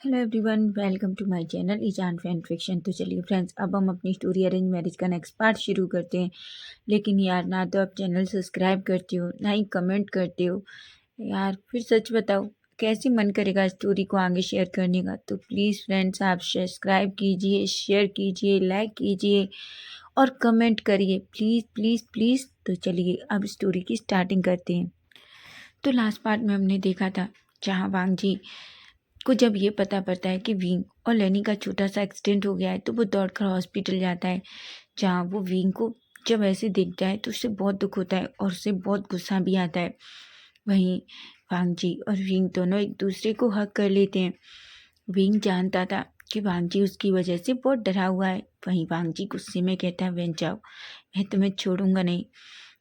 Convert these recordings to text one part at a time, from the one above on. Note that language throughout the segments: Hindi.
Hello everyone, welcome to my channel ईजान फैन फिक्शन। तो चलिए फ्रेंड्स, अब हम अपनी स्टोरी अरेंज मैरिज का नेक्स्ट पार्ट शुरू करते हैं। लेकिन यार, ना तो आप चैनल सब्सक्राइब करते हो, ना ही कमेंट करते हो। यार फिर सच बताओ, कैसे मन करेगा स्टोरी को आगे शेयर करने का। तो प्लीज़ फ्रेंड्स, आप सब्सक्राइब कीजिए, शेयर कीजिए, लाइक कीजिए और कमेंट करिए, प्लीज़ प्लीज़ प्लीज़। तो चलिए अब स्टोरी की स्टार्टिंग करते हैं। तो लास्ट पार्ट में हमने देखा था, जहाँ वांग जी को जब ये पता पड़ता है कि विंग और लेनी का छोटा सा एक्सीडेंट हो गया है, तो वो दौड़कर हॉस्पिटल जाता है। जहाँ वो विंग को जब ऐसे देखता है तो उससे बहुत दुख होता है और उससे बहुत गुस्सा भी आता है। वहीं वांग जी और विंग दोनों एक दूसरे को हक कर लेते हैं। विंग जानता था कि वांग जी उसकी वजह से बहुत डरा हुआ है। वहीं वांग जी गुस्से में कहता है, wen जाओ, मैं तुम्हें छोड़ूंगा नहीं।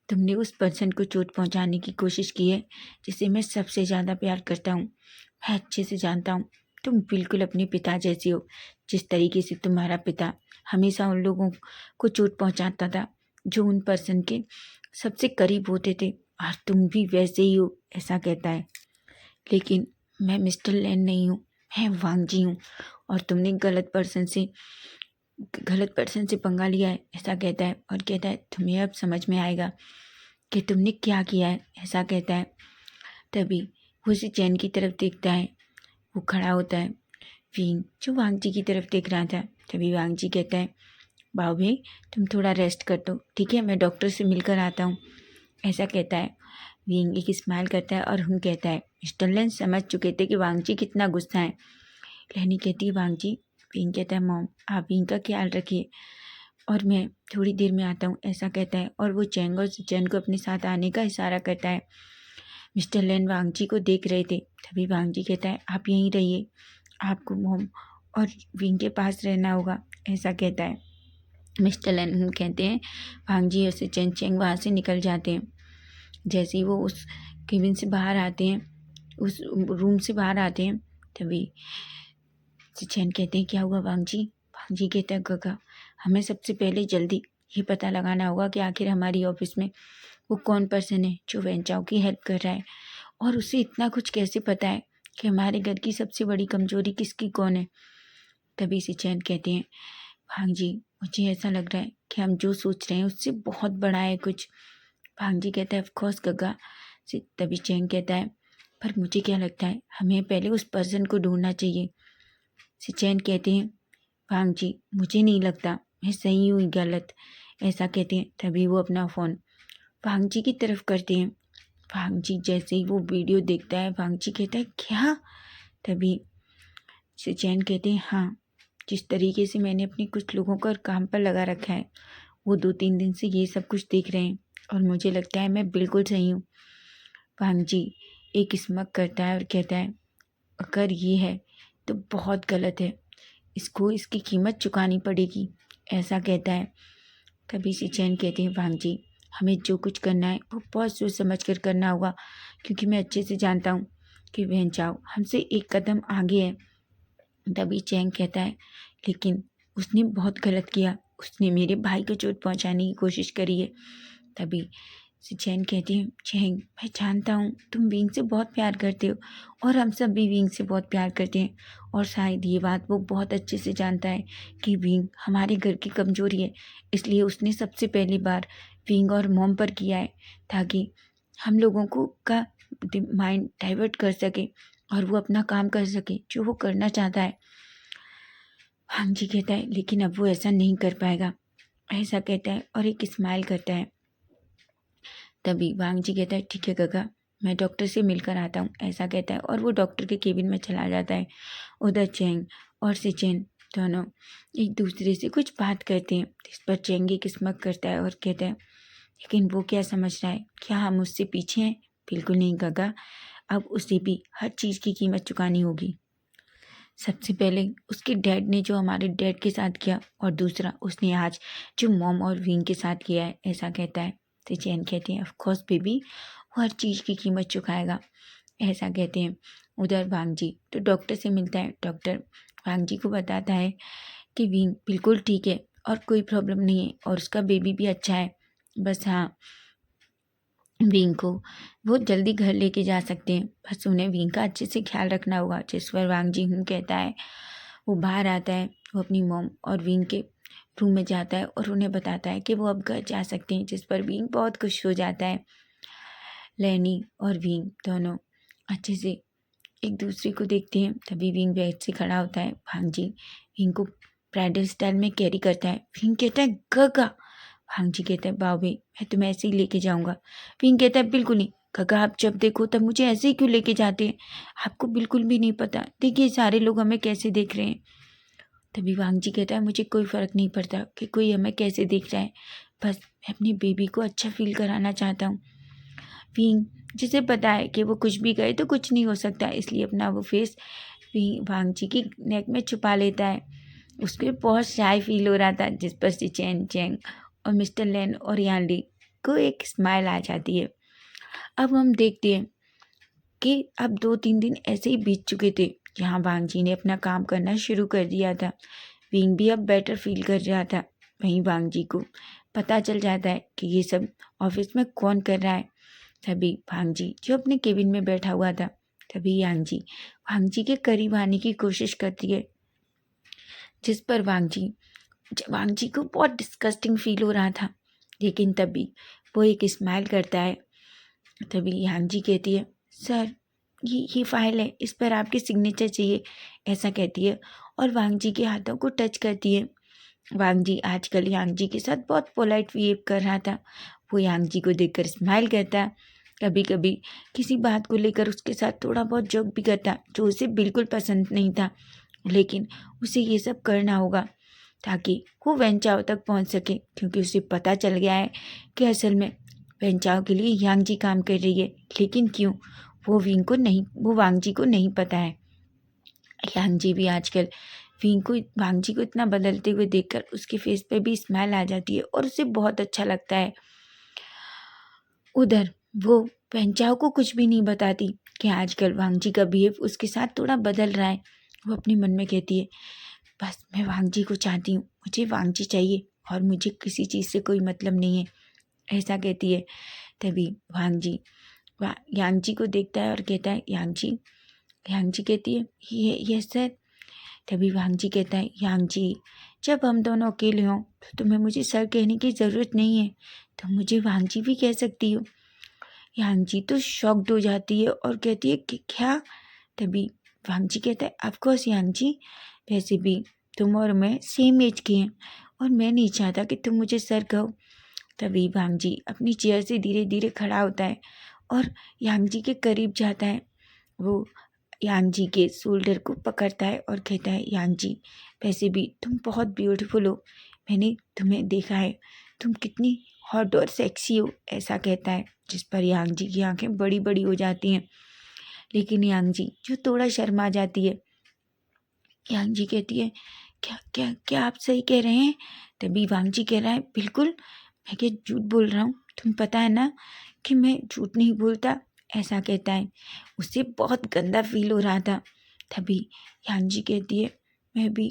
तुमने उस पर्सन को चोट पहुंचाने की कोशिश की है जिसे मैं सबसे ज़्यादा प्यार करता हूँ। मैं अच्छे से जानता हूँ, तुम बिल्कुल अपने पिता जैसी हो। जिस तरीके से तुम्हारा पिता हमेशा उन लोगों को चोट पहुंचाता था जो उन पर्सन के सबसे करीब होते थे, और तुम भी वैसे ही हो, ऐसा कहता है। लेकिन मैं मिस्टर लैन नहीं हूँ, मैं वांग जी हूँ, और तुमने गलत पर्सन से पंगा लिया है, ऐसा कहता है। और कहता है, तुम्हें अब समझ में आएगा कि तुमने क्या किया है, ऐसा कहता है। तभी वो उसे चैन की तरफ देखता है। वो खड़ा होता है। विंग जो वांग जी की तरफ देख रहा था। तभी वांग जी कहता है, बाऊ भाई, तुम थोड़ा रेस्ट कर दो, ठीक है, मैं डॉक्टर से मिलकर आता हूँ, ऐसा कहता है। विंग एक स्माइल करता है और हम कहता है, मिस्टर लेन समझ चुके थे कि वांग जी कितना गुस्सा है। लेनी कहती है, वांग जी। विंग कहता है, मॉम आप विंग का ख्याल रखिए और मैं थोड़ी देर में आता हूँ, ऐसा कहता है। और वो चैंग और सिचन को अपने साथ आने का इशारा करता है। मिस्टर लेन वांग जी को देख रहे थे। तभी वांग जी कहता है, आप यहीं रहिए, आपको मोम और विंग के पास रहना होगा, ऐसा कहता है। मिस्टर लेन कहते हैं, वांग जी और सिचन चैंग वहाँ से निकल जाते हैं। जैसे ही वो उस केबिन से बाहर आते हैं, उस रूम से बाहर आते हैं, तभी सिचन कहते हैं, क्या हुआ वांग जी। वांग जी कहता है, गगा, हमें सबसे पहले जल्दी ये पता लगाना होगा कि आखिर हमारी ऑफिस में वो कौन पर्सन है जो wen चाओ की हेल्प कर रहा है, और उसे इतना कुछ कैसे पता है कि हमारे घर की सबसे बड़ी कमजोरी किसकी कौन है। तभी से चैन कहते हैं, भांग जी, मुझे ऐसा लग रहा है कि हम जो सोच रहे हैं उससे बहुत बड़ा है कुछ। भांग जी कहता है, ऑफ कोर्स गगा। तभी चैन कहता है, पर मुझे क्या लगता है, हमें पहले उस पर्सन को ढूंढना चाहिए। चैन कहते हैं, भांग जी, मुझे नहीं लगता, मैं सही हुई गलत, ऐसा कहते हैं। तभी वो अपना फ़ोन भांग जी की तरफ करते हैं। भांग जी जैसे ही वो वीडियो देखता है, भांग जी कहता है, क्या। तभी चैन कहते हैं, हाँ, जिस तरीके से मैंने अपने कुछ लोगों को काम पर लगा रखा है, वो 2-3 दिन से ये सब कुछ देख रहे हैं और मुझे लगता है मैं बिल्कुल सही हूँ। भांग जी एक स्मक करता है और कहता है, अगर ये है तो बहुत गलत है, इसको इसकी कीमत चुकानी पड़ेगी, ऐसा कहता है। तभी से चैन कहते हैं, भांग जी, हमें जो कुछ करना है वो बहुत सोच समझ कर करना होगा, क्योंकि मैं अच्छे से जानता हूँ कि wen चाओ हमसे एक कदम आगे है। तभी चैंग कहता है, लेकिन उसने बहुत गलत किया, उसने मेरे भाई को चोट पहुंचाने की कोशिश करी है। तभी से चैन कहती है, चैंग, मैं जानता हूँ तुम विंग से बहुत प्यार करते हो और हम सब भी विंग से बहुत प्यार करते हैं, और शायद ये बात वो बहुत अच्छे से जानता है कि विंग हमारे घर की कमजोरी है, इसलिए उसने सबसे पहली बार विंग और मॉम पर किया है, ताकि हम लोगों को का माइंड डाइवर्ट कर सके और वो अपना काम कर सके जो वो करना चाहता है। भांग जी कहता है, लेकिन अब वो ऐसा नहीं कर पाएगा, ऐसा कहता है और एक स्माइल करता है। तभी वांग जी कहता है, ठीक है गगा, मैं डॉक्टर से मिलकर आता हूँ, ऐसा कहता है और वो डॉक्टर के केबिन में चला जाता है। उधर चैंग और सिचेन दोनों एक दूसरे से कुछ बात करते हैं। इस पर चैंग एक स्मक करता है और कहता है, लेकिन वो क्या समझ रहा है, क्या हम उससे पीछे हैं। बिल्कुल नहीं गगा, अब उसे भी हर चीज़ की कीमत चुकानी होगी। सबसे पहले उसके डैड ने जो हमारे डैड के साथ किया, और दूसरा उसने आज जो मॉम और विंग के साथ किया है, ऐसा कहता है। तो चैन कहते हैं, ऑफ कोर्स बेबी, वो हर चीज़ की कीमत चुकाएगा, ऐसा कहते हैं। उधर वांग जी तो डॉक्टर से मिलता है। डॉक्टर वांग जी को बताता है कि विंग बिल्कुल ठीक है और कोई प्रॉब्लम नहीं है और उसका बेबी भी अच्छा है, बस हाँ, विंग को बहुत जल्दी घर लेके जा सकते हैं, बस उन्हें विंग का अच्छे से ख्याल रखना होगा। जिस पर वांग जी हूँ कहता है। वो बाहर आता है, वो अपनी मॉम और विंग के रूम में जाता है और उन्हें बताता है कि वो अब घर जा सकते हैं, जिस पर विंग बहुत खुश हो जाता है। लैनी और विंग दोनों अच्छे से एक दूसरे को देखते हैं। तभी विंग बेड से खड़ा होता है। भांग जी विंग को ब्राइडल स्टाइल में कैरी करता है। विंग कहता है गगा। भांग जी कहता है बाबे मैं तुम्हें ऐसे ही लेके जाऊंगा। विंग कहता है बिल्कुल नहीं गगा, आप जब देखो तब मुझे ऐसे ही क्यों लेके जाते हैं, आपको बिल्कुल भी नहीं पता, देखिए सारे लोग हमें कैसे देख रहे हैं। तभी वांग जी कहता है मुझे कोई फ़र्क नहीं पड़ता कि कोई हमें कैसे देख रहा है, बस मैं अपनी बेबी को अच्छा फील कराना चाहता हूँ। विंग जिसे पता है कि वो कुछ भी करे तो कुछ नहीं हो सकता, इसलिए अपना वो फेस वांग जी की नेक में छुपा लेता है। उसको बहुत शाय फील हो रहा था, जिस पर से चैन चैंग और मिस्टर लैन और यानली को एक स्माइल आ जाती है। अब हम देखते हैं कि अब 2-3 दिन ऐसे ही बीत चुके थे जहाँ वांग जी ने अपना काम करना शुरू कर दिया था। विंग भी अब बेटर फील कर रहा था। वहीं वांग जी को पता चल जाता है कि ये सब ऑफिस में कौन कर रहा है। तभी वांग जी जो अपने केबिन में बैठा हुआ था, तभी यांग जी वांग जी के करीब आने की कोशिश करती है, जिस पर वांग जी को बहुत डिस्गस्टिंग फील हो रहा था। लेकिन तभी वो एक स्माइल करता है। तभी यांग जी कहती है सर ये फाइल है, इस पर आपके सिग्नेचर चाहिए, ऐसा कहती है और वांग जी के हाथों को टच करती है। वांग जी आजकल यांग जी के साथ बहुत पोलाइट बिहेव कर रहा था। वो यांग जी को देखकर स्माइल करता, कभी कभी किसी बात को लेकर उसके साथ थोड़ा बहुत जोक भी करता जो उसे बिल्कुल पसंद नहीं था, लेकिन उसे ये सब करना होगा ताकि वो वेंचाओ तक पहुंच सके, क्योंकि उसे पता चल गया है कि असल में वेंचाओ के लिए यांग जी काम कर रही है। लेकिन क्यों, वो वांग जी को नहीं पता है। यांग जी भी आजकल वांग जी को इतना बदलते हुए देखकर उसके फेस पे भी स्माइल आ जाती है और उसे बहुत अच्छा लगता है। उधर वो पेंचाओ को कुछ भी नहीं बताती कि आजकल वांग जी का बिहेव उसके साथ थोड़ा बदल रहा है। वो अपने मन में कहती है बस मैं वांग जी को चाहती हूँ, मुझे वांग जी चाहिए और मुझे किसी चीज़ से कोई मतलब नहीं है, ऐसा कहती है। तभी वांग जी यांग जी को देखता है और कहता है यांग जी कहती है ये सर। तभी वांग जी कहता है यांग जी जब हम दोनों अकेले हों तो तुम्हें मुझे सर कहने की ज़रूरत नहीं है, तुम मुझे वांग जी भी कह सकती हो। यांग जी तो शॉक्ड हो जाती है और कहती है कि क्या। तभी वांग जी कहता है ऑफकोर्स यांग जी, वैसे भी तुम और मैं सेम एज के हैं और मैं नहीं चाहता कि तुम मुझे सर कहो। तभी वांग जी अपनी चेयर से धीरे धीरे खड़ा होता है और यांग जी के करीब जाता है। वो यांग जी के शोल्डर को पकड़ता है और कहता है यांग जी वैसे भी तुम बहुत ब्यूटीफुल हो, मैंने तुम्हें देखा है, तुम कितनी हॉट और सेक्सी हो, ऐसा कहता है। जिस पर यांग जी की आंखें बड़ी बड़ी हो जाती हैं, लेकिन यांग जी जो थोड़ा शर्मा जाती है। यांग जी कहती है क्या क्या क्या आप सही कह रहे हैं। तभी वांग जी कह रहा है बिल्कुल, मैं क्या झूठ बोल रहा हूँ, तुम्हें पता है ना कि मैं झूठ नहीं बोलता, ऐसा कहता है। उसे बहुत गंदा फील हो रहा था। तभी यांग जी कहती है मैं भी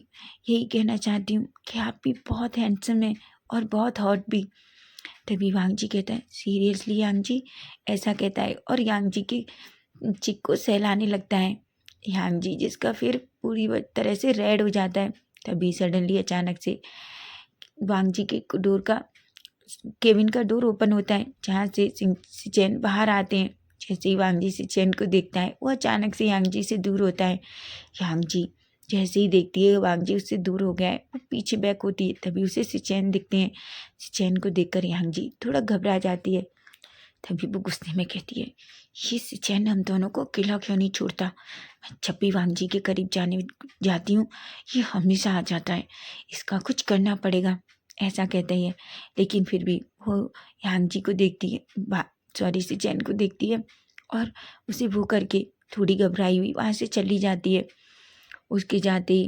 यही कहना चाहती हूँ कि आप भी बहुत हैंडसम हैं और बहुत हॉट भी। तभी वांग जी कहता है सीरियसली यांग जी, ऐसा कहता है और यांग जी की चिक को सहलाने लगता है। यांग जी जिसका फिर पूरी तरह से रेड हो जाता है। तभी सडनली अचानक से वांग जी के डोर का केबिन का डोर ओपन होता है, जहाँ से सिचेन बाहर आते हैं। जैसे ही वांग जी सिचेन को देखता है वो अचानक से यांग जी से दूर होता है। यांग जी जैसे ही देखती है वांग जी उससे दूर हो गया है, वो पीछे बैक होती है। तभी उसे सिचेन दिखते हैं। सिचेन को देखकर यांग जी थोड़ा घबरा जाती है। तभी वो गुस्से में कहती है ये सिचेन हम दोनों को अकेला क्यों नहीं छोड़ता, मैं जब भी वांग जी के करीब जाती हूँ ये हमेशा आ जाता है, इसका कुछ करना पड़ेगा, ऐसा कहते हैं। लेकिन फिर भी वो यांग जी को देखती है, सिचेन को देखती है और उसे वो करके थोड़ी घबराई हुई वहाँ से चली जाती है। उसके जाते ही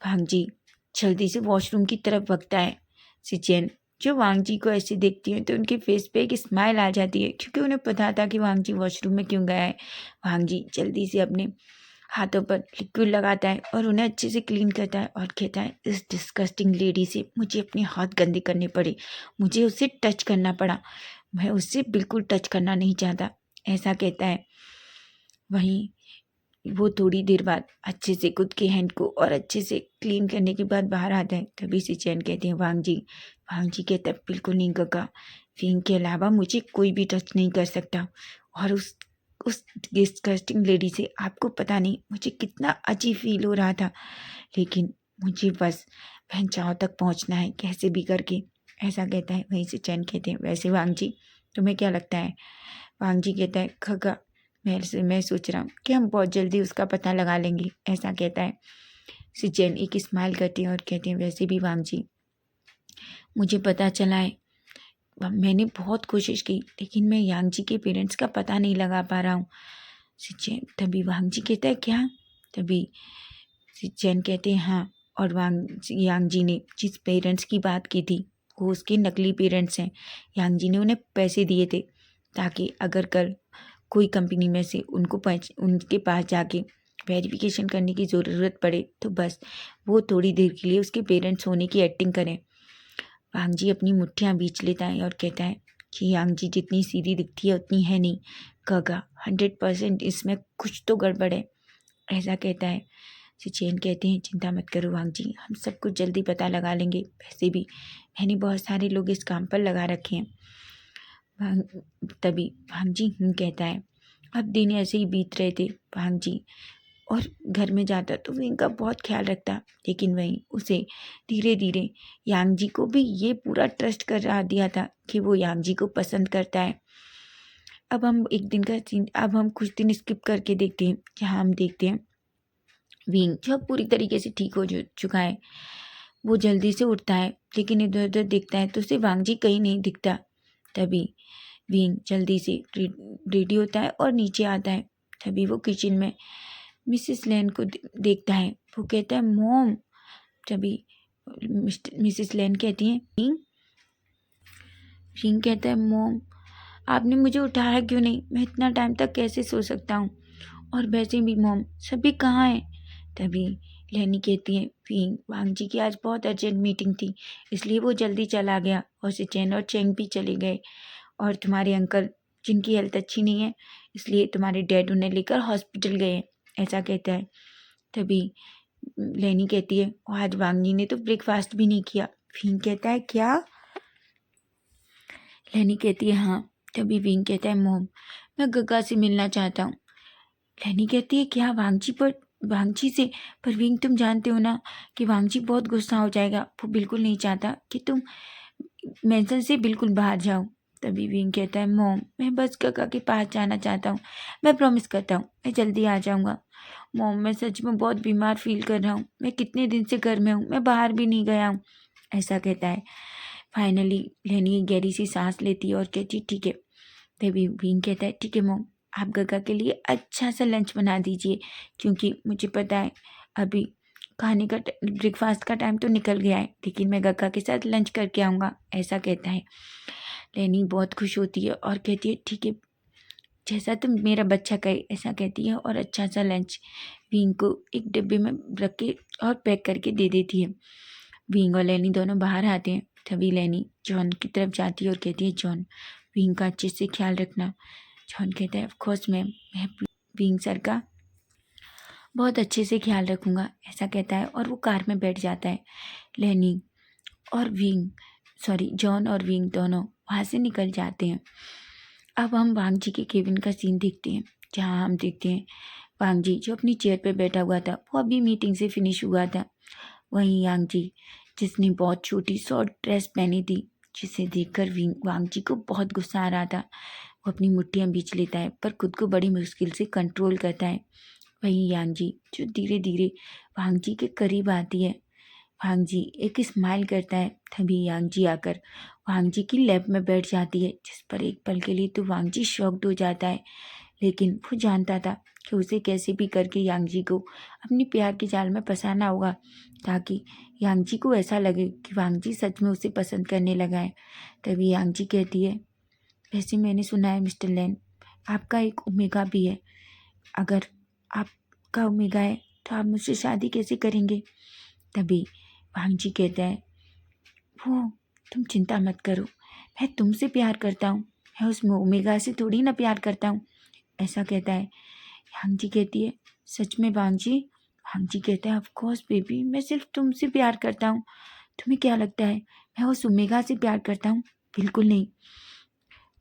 वांग जी जल्दी से वॉशरूम की तरफ भागता है। सिचेन जो वांग जी को ऐसे देखती हैं तो उनके फेस पे एक स्माइल आ जाती है, क्योंकि उन्हें पता था कि वांग जी वॉशरूम में क्यों गया है। वांग जी जल्दी से अपने हाथों पर लिक्विड लगाता है और उन्हें अच्छे से क्लीन करता है और कहता है इस डिस्गस्टिंग लेडी से मुझे अपने हाथ गंदे करने पड़े, मुझे उसे टच करना पड़ा, मैं उससे बिल्कुल टच करना नहीं चाहता, ऐसा कहता है। वहीं वो थोड़ी देर बाद अच्छे से खुद के हैंड को और अच्छे से क्लीन करने के बाद बाहर आता है। तभी से चैन कहते हैं वांग जी कहता है बिल्कुल नहीं गगा, विंग के अलावा मुझे कोई भी टच नहीं कर सकता। और उस डिस्गस्टिंग लेडी से आपको पता नहीं मुझे कितना अजीब फील हो रहा था, लेकिन मुझे बस पहचाओ तक पहुंचना है कैसे भी करके, ऐसा कहता है। वहीं से चैन कहते हैं वैसे वांग जी तुम्हें क्या लगता है? वांग जी कहता है खगा मैं सोच रहा हूँ कि हम बहुत जल्दी उसका पता लगा लेंगे, ऐसा कहता है। सिचैन एक स्माइल करती है और कहते हैं वैसे भी वांग जी मुझे पता चला है, मैंने बहुत कोशिश की लेकिन मैं यांग जी के पेरेंट्स का पता नहीं लगा पा रहा हूँ। सिचैन तभी वांग जी कहता है क्या? तभी सिचैन कहते हैं हाँ, और यांग जी ने जिस पेरेंट्स की बात की थी वो उसके नकली पेरेंट्स हैं। यांग जी ने उन्हें पैसे दिए थे ताकि अगर कल कोई कंपनी में से उनके पास जाके वेरिफिकेशन करने की ज़रूरत पड़े तो बस वो थोड़ी देर के लिए उसके पेरेंट्स होने की एक्टिंग करें। वांग जी अपनी मुट्ठियाँ बीच लेता है और कहता है कि यांग जी जितनी सीधी दिखती है उतनी है नहीं गगा, 100% इसमें कुछ तो गड़बड़ है, ऐसा कहता है। सिचेन कहते हैं चिंता मत करो वांग जी, हम सब कुछ जल्दी पता लगा लेंगे, वैसे भी मैंने बहुत सारे लोग इस काम पर लगा रखे हैं। तभी वांग जी कहता है। अब दिन ऐसे ही बीत रहे थे। वांग जी और घर में जाता तो वो इनका बहुत ख्याल रखता, लेकिन वहीं उसे धीरे धीरे यांग जी को भी ये पूरा ट्रस्ट कर रहा दिया था कि वो यांग जी को पसंद करता है। अब हम एक दिन का सीन, अब हम कुछ दिन स्किप करके देखते हैं जहाँ हम देखते हैं विंग जो अब पूरी तरीके से ठीक हो चुका है। वो जल्दी से उठता है लेकिन इधर उधर देखता है तो उसे वांग जी कहीं नहीं दिखता। तभी विंग जल्दी से रेडी होता है और नीचे आता है। तभी वो किचन में मिसेस लेन को देखता है। वो कहता है मॉम। तभी मिसेस लेन कहती हैं विंग। विंग कहता है मॉम आपने मुझे उठाया क्यों नहीं, मैं इतना टाइम तक कैसे सो सकता हूँ, और वैसे भी मॉम सभी कहाँ हैं? तभी लेनी कहती है विंग वांग जी की आज बहुत अर्जेंट मीटिंग थी इसलिए वो जल्दी चला गया, और सिचेन और चेंग भी चले गए, और तुम्हारे अंकल जिनकी हेल्थ अच्छी नहीं है इसलिए तुम्हारे डैड उन्हें लेकर हॉस्पिटल गए हैं, ऐसा कहता है। तभी लेनी कहती है आज वांग जी ने तो ब्रेकफास्ट भी नहीं किया। विंग कहता है क्या? लेनी कहती है हाँ। तभी विंग कहता है मॉम मैं गग्गा से मिलना चाहता हूँ। लेनी कहती है क्या वांग जी से? पर विंग तुम जानते हो ना कि वांग जी बहुत गुस्सा हो जाएगा, वो बिल्कुल नहीं चाहता कि तुम मेंशन से बिल्कुल बाहर जाओ। तभी विंग कहता है मॉम मैं बस गग्गा के पास जाना चाहता हूँ, मैं प्रॉमिस करता हूँ मैं जल्दी आ जाऊँगा। मॉम मैं सच में बहुत बीमार फील कर रहा हूँ, मैं कितने दिन से घर में हूँ, मैं बाहर भी नहीं गया हूँ, ऐसा कहता है। फाइनली लेनी गहरी सी सांस लेती है और कहती है ठीक है। तभी विंग कहता है ठीक है मॉम आप गग्गा के लिए अच्छा सा लंच बना दीजिए, क्योंकि मुझे पता है अभी खाने का ब्रेकफास्ट का टाइम तो निकल गया है, लेकिन मैं गग्गा के साथ लंच करके आऊँगा, ऐसा कहता है। लेनी बहुत खुश होती है और कहती है ठीक है जैसा तुम मेरा बच्चा कहे, ऐसा कहती है, और अच्छा सा लंच विंग को एक डिब्बे में रख के और पैक करके दे देती है। विंग और लेनी दोनों बाहर आते हैं। तभी लेनी जॉन की तरफ जाती है और कहती है जॉन विंग का अच्छे से ख्याल रखना। जॉन कहता है ऑफ कोर्स मैम, मैं विंग सर का बहुत अच्छे से ख्याल रखूँगा, ऐसा कहता है, और वो कार में बैठ जाता है। लेनी और जॉन और विंग दोनों वहाँ से निकल जाते हैं। अब हम वांग जी के केबिन का सीन देखते हैं, जहाँ हम देखते हैं वांग जी जो अपनी चेयर पर बैठा हुआ था वो अभी मीटिंग से फिनिश हुआ था। वहीं यांग जी जिसने बहुत छोटी शॉर्ट ड्रेस पहनी थी, जिसे देखकर वांग जी को बहुत गुस्सा आ रहा था। वो अपनी मुट्ठियाँ बीच लेता है पर खुद को बड़ी मुश्किल से कंट्रोल करता है। वहीं यांग जी जो धीरे धीरे वांग जी के करीब आती है। वांग जी एक स्माइल करता है। तभी यांग जी आकर वांग जी की लैप में बैठ जाती है, जिस पर एक पल के लिए तो वांग जी शॉक्ड हो जाता है, लेकिन वो जानता था कि उसे कैसे भी करके यांग जी को अपनी प्यार के जाल में फंसाना होगा, ताकि यांग जी को ऐसा लगे कि वांग जी सच में उसे पसंद करने लगा है। तभी यांग जी कहती है वैसे मैंने सुना है मिस्टर लेन आपका एक ओमेगा भी है, अगर आपका ओमेगा है तो आप मुझसे शादी कैसे करेंगे? तभी वांग जी कहता है वो तुम चिंता मत करो, मैं तुमसे प्यार करता हूँ, मैं उस ओमेगा से थोड़ी ना प्यार करता हूँ, ऐसा कहता है। यांग जी कहती है, सच में वांग जी? वांग जी कहता है, ऑफ कोर्स बेबी, मैं सिर्फ तुमसे प्यार करता हूँ। तुम्हें क्या लगता है मैं उस ओमेगा से प्यार करता हूँ? बिल्कुल नहीं।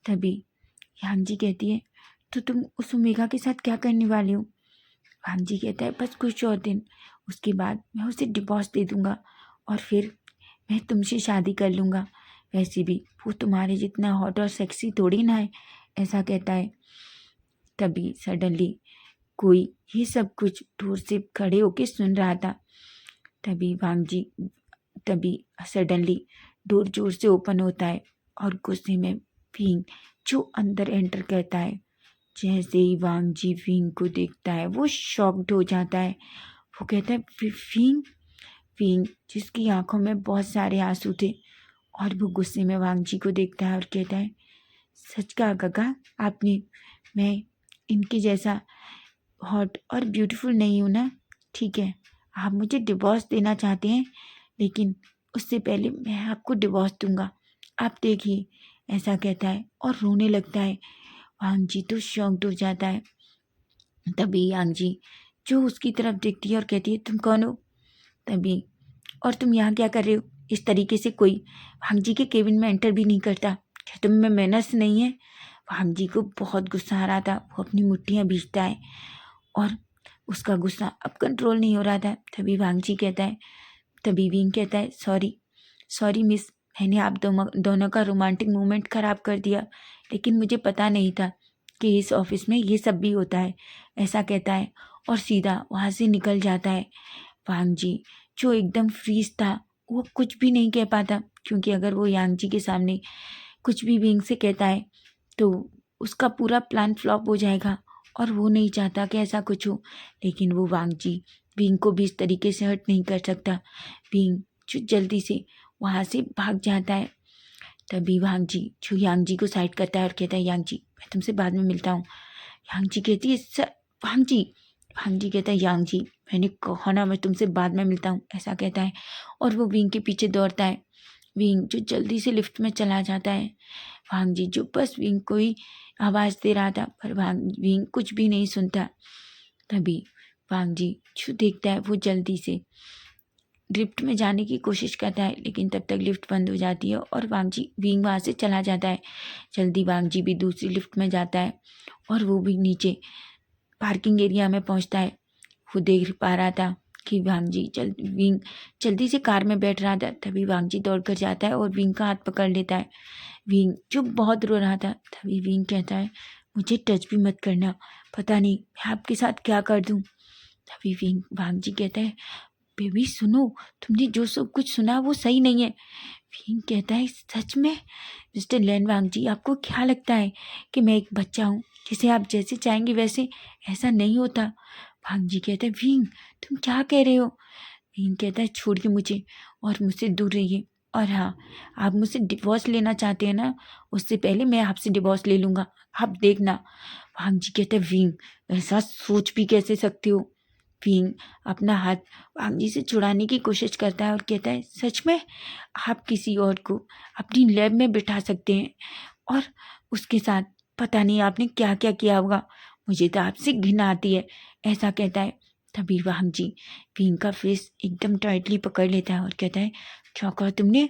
तभी यांग जी कहती है, तो तुम उस ओमेगा के साथ क्या करने वाले हो? वांग जी कहता है, बस कुछ और दिन, उसके बाद मैं उसे डिवोर्स दे दूंगा और फिर मैं तुमसे शादी कर लूँगा। वैसे भी वो तुम्हारे जितना हॉट और सेक्सी थोड़ी ना है, ऐसा कहता है। तभी सडनली कोई ये सब कुछ दूर से खड़े होके सुन रहा था। तभी वांग जी तभी सडनली डोर जोर से ओपन होता है और गुस्से में विंग जो अंदर एंटर करता है। जैसे ही वांग जी विंग को देखता है वो शॉक्ड हो जाता है। वो कहता है, विंग? विंग जिसकी आंखों में बहुत सारे आंसू थे, और वो गुस्से में वांग जी को देखता है और कहता है, सच कहा गगा आपने, मैं इनके जैसा हॉट और ब्यूटीफुल नहीं हूँ ना? ठीक है, आप मुझे डिवोर्स देना चाहते हैं, लेकिन उससे पहले मैं आपको डिवोर्स दूंगा, आप देखिए, ऐसा कहता है और रोने लगता है। वांग जी तो शॉक्ड हो जाता है। तभी यांग जी जो उसकी तरफ देखती है और कहती है, तुम कौन हो? तभी, और तुम यहाँ क्या कर रहे हो? इस तरीके से कोई वांग जी के केबिन में एंटर भी नहीं करता। क्या तुम में मैनर्स नहीं है? वांग जी को बहुत गुस्सा आ रहा था। वो अपनी मुट्ठियाँ भींचता है और उसका गुस्सा अब कंट्रोल नहीं हो रहा था। तभी वांग जी कहता है, तभी विंग कहता है, सॉरी सॉरी मिस, मैंने आप दोनों का रोमांटिक मोमेंट ख़राब कर दिया, लेकिन मुझे पता नहीं था कि इस ऑफिस में ये सब भी होता है, ऐसा कहता है और सीधा वहाँ से निकल जाता है। वांग जी जो एकदम फ्रीज था, वो कुछ भी नहीं कह पाता, क्योंकि अगर वो यांग जी के सामने कुछ भी विंग से कहता है तो उसका पूरा प्लान फ्लॉप हो जाएगा और वो नहीं चाहता कि ऐसा कुछ हो। लेकिन वो वांग जी विंग को भी इस तरीके से हर्ट नहीं कर सकता। विंग जो जल्दी से वहाँ से भाग जाता है। तभी वांग जी जो यांग जी को साइड करता है और कहता है, यांग जी मैं तुमसे बाद में मिलता हूँ। यांग जी कहती है, सर वांग जी। वांग जी कहता है, यांग जी मैंने कहा ना मैं तुमसे बाद में मिलता हूँ, ऐसा कहता है और वो विंग के पीछे दौड़ता है। विंग जो जल्दी से लिफ्ट में चला जाता है। वांग जी जो बस विंग को ही आवाज़ दे रहा था, पर विंग कुछ भी नहीं सुनता। तभी वांग जी जो देखता है वो जल्दी से लिफ्ट में जाने की कोशिश करता है, लेकिन तब तक लिफ्ट बंद हो जाती है और विंग वहाँ से चला जाता है। जल्दी वांग जी भी दूसरी लिफ्ट में जाता है और वो भी नीचे पार्किंग एरिया में पहुँचता है। वो देख पा रहा था कि विंग जल्दी से कार में बैठ रहा था। तभी वांग जी दौड़ कर जाता है और विंग का हाथ पकड़ लेता है। विंग जो बहुत रो रहा था। तभी विंग कहता है, मुझे टच भी मत करना, पता नहीं मैं आपके साथ क्या कर दूँ। तभी वांग जी कहता है, बेबी सुनो, तुमने जो सब कुछ सुना वो सही नहीं है। विंग कहता है, सच में? मिस्टर लैन वांग जी आपको क्या लगता है कि मैं एक बच्चा हूँ जिसे आप जैसे चाहेंगे वैसे? ऐसा नहीं होता। वांग जी कहता है, विंग तुम क्या कह रहे हो? विंग कहता है, छोड़िए मुझे और मुझसे दूर रहिए। और हाँ, आप मुझसे डिवोर्स लेना चाहते हैं ना, उससे पहले मैं आपसे डिवोर्स ले लूँगा, आप देखना। वांग जी कहते हैं, विंग ऐसा सोच भी कैसे सकते हो? विंग अपना हाथ वांग जी से छुड़ाने की कोशिश करता है और कहता है, सच में? आप किसी और को अपनी लैब में बिठा सकते हैं और उसके साथ पता नहीं आपने क्या क्या किया होगा, मुझे तो आपसे घिन आती है, ऐसा कहता है। तभी वांग जी विंग का फेस एकदम टाइटली पकड़ लेता है और कहता है, क्या कहा तुमने?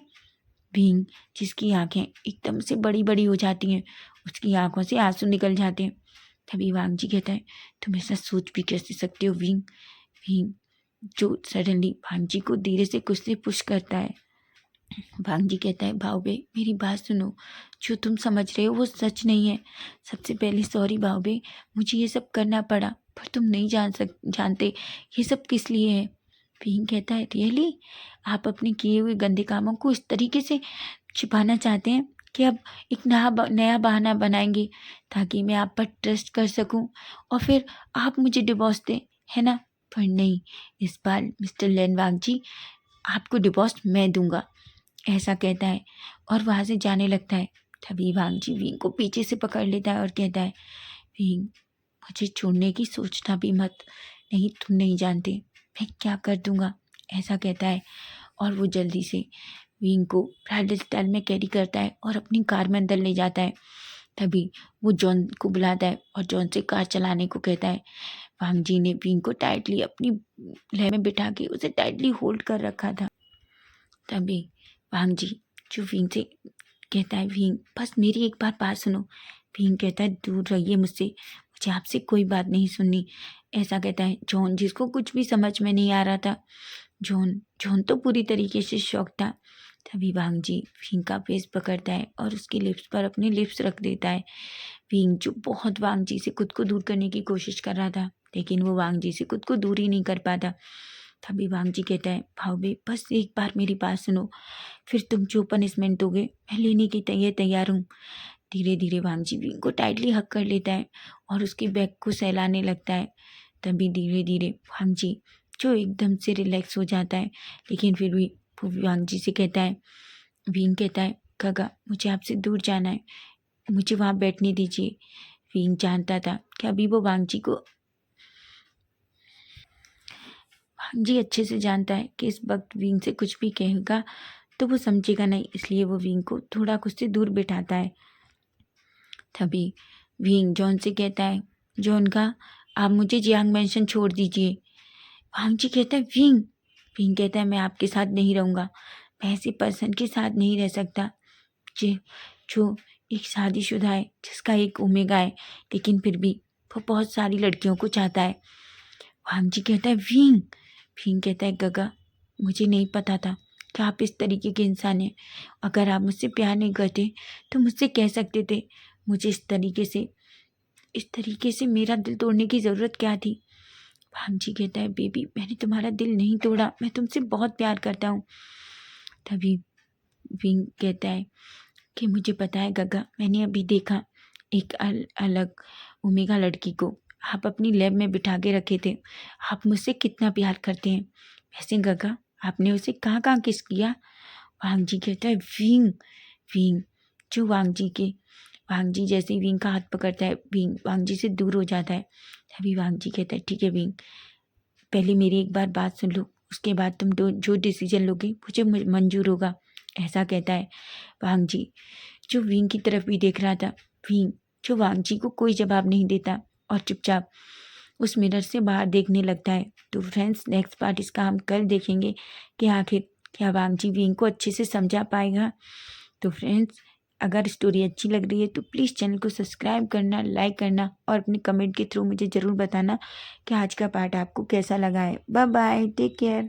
विंग जिसकी आंखें एकदम से बड़ी बड़ी हो जाती हैं, उसकी आंखों से आंसू निकल जाते हैं। तभी वांग जी कहता है, तुम ऐसा सोच भी कैसे सकते हो विंग? विंग जो सडनली वांग जी को धीरे से कुछ से पुश करता है। वांग जी कहता है, भाऊबे मेरी बात सुनो, जो तुम समझ रहे हो वो सच नहीं है। सबसे पहले सॉरी भाऊबे, मुझे ये सब करना पड़ा, पर तुम नहीं जानते ये सब किस लिए है। विंग कहता है, रियली? आप अपने किए हुए गंदे कामों को इस तरीके से छिपाना चाहते हैं कि अब एक नया बहाना बनाएंगे ताकि मैं आप पर ट्रस्ट कर सकूं और फिर आप मुझे डिवोर्स दें, है ना? पर नहीं, इस बार मिस्टर लैन वांग जी आपको डिवोर्स मैं दूंगा, ऐसा कहता है और वहाँ से जाने लगता है। तभी वांग जी विंग को पीछे से पकड़ लेता है और कहता है, विंग मुझे छोड़ने की सोचना भी मत, नहीं तुम नहीं जानते मैं क्या कर दूंगा, ऐसा कहता है और वो जल्दी से विंग को ब्राइडल स्टाइल में कैरी करता है और अपनी कार में अंदर ले जाता है। तभी वो जॉन को बुलाता है और जॉन से कार चलाने को कहता है। वांग जी ने विंग को टाइटली अपनी लय में बिठा के उसे टाइटली होल्ड कर रखा था। तभी वांग जी जो विंग से कहता है, विंग बस मेरी एक बात सुनो। विंग कहता है, दूर रहिए मुझसे, मुझे आपसे कोई बात नहीं सुननी। ऐसा कहता है जॉन, जिसको कुछ भी समझ में नहीं आ रहा था। जॉन जॉन तो पूरी तरीके से शॉक था। तभी वांग जी विंग का फेस पकड़ता है और उसकी लिप्स पर अपनी लिप्स रख देता है। विंग जो बहुत वांग जी से खुद को दूर करने की कोशिश कर रहा था, लेकिन वो वांग जी से खुद को दूर ही नहीं कर पाता। तभी वांग जी कहता है, भाऊबे बस एक बार मेरी बात सुनो, फिर तुम जो पनिशमेंट दोगे मैं लेने के लिए तैयार हूँ। धीरे धीरे वांग जी विंग को टाइटली हक कर लेता है और उसके बैक को सहलाने लगता है। तभी धीरे धीरे वांग जी जो एकदम से रिलैक्स हो जाता है, लेकिन फिर भी वो वांग जी से कहता है, विंग कहता है, काका मुझे आपसे दूर जाना है, मुझे वहाँ बैठने दीजिए। विंग जानता था कि अभी वो वांग जी को वांग जी अच्छे से जानता है कि इस वक्त विंग से कुछ भी कहेगा तो वो समझेगा नहीं, इसलिए वो विंग को थोड़ा खुद से दूर बिठाता है। तभी विंग जॉन से कहता है, जॉन का आप मुझे जियांग मैंशन छोड़ दीजिए। वांग जी कहता है, विंग विंग कहता है, मैं आपके साथ नहीं रहूँगा, मैं ऐसे पर्सन के साथ नहीं रह सकता जो जो एक शादीशुदा है, जिसका एक ओमेगा है, लेकिन फिर भी वो बहुत सारी लड़कियों को चाहता है। वांग जी कहता है, विंग विंग कहता है, गगा मुझे नहीं पता था कि आप इस तरीके के इंसान हैं। अगर आप मुझसे प्यार नहीं करते तो मुझसे कह सकते थे। मुझे इस तरीके से मेरा दिल तोड़ने की ज़रूरत क्या थी। वांग जी कहता है, बेबी मैंने तुम्हारा दिल नहीं तोड़ा, मैं तुमसे बहुत प्यार करता हूँ। तभी विंग कहता है कि मुझे पता है गगा, मैंने अभी देखा एक अलग ओमेगा लड़की को आप अपनी लैब में बिठा के रखे थे। आप मुझसे कितना प्यार करते हैं। वैसे गगा आपने उसे कहाँ कहाँ किस किया। वांग जी कहता है, विंग विंग जो वांग जी जैसे ही विंग का हाथ पकड़ता है, विंग वांग जी से दूर हो जाता है। तभी वांग जी कहता है, ठीक है विंग, पहले मेरी एक बार बात सुन लो, उसके बाद तुम जो डिसीजन लोगे मुझे मंजूर होगा। ऐसा कहता है। वांग जी जो विंग की तरफ भी देख रहा था, विंग जो वांग जी को कोई जवाब नहीं देता और चुपचाप उस मिरर से बाहर देखने लगता है। तो फ्रेंड्स नेक्स्ट पार्ट इसका हम कल देखेंगे कि आखिर क्या वांग जी विंग को अच्छे से समझा पाएगा। तो फ्रेंड्स अगर स्टोरी अच्छी लग रही है तो प्लीज़ चैनल को सब्सक्राइब करना, लाइक करना और अपने कमेंट के थ्रू मुझे ज़रूर बताना कि आज का पार्ट आपको कैसा लगा है। Bye bye, take care.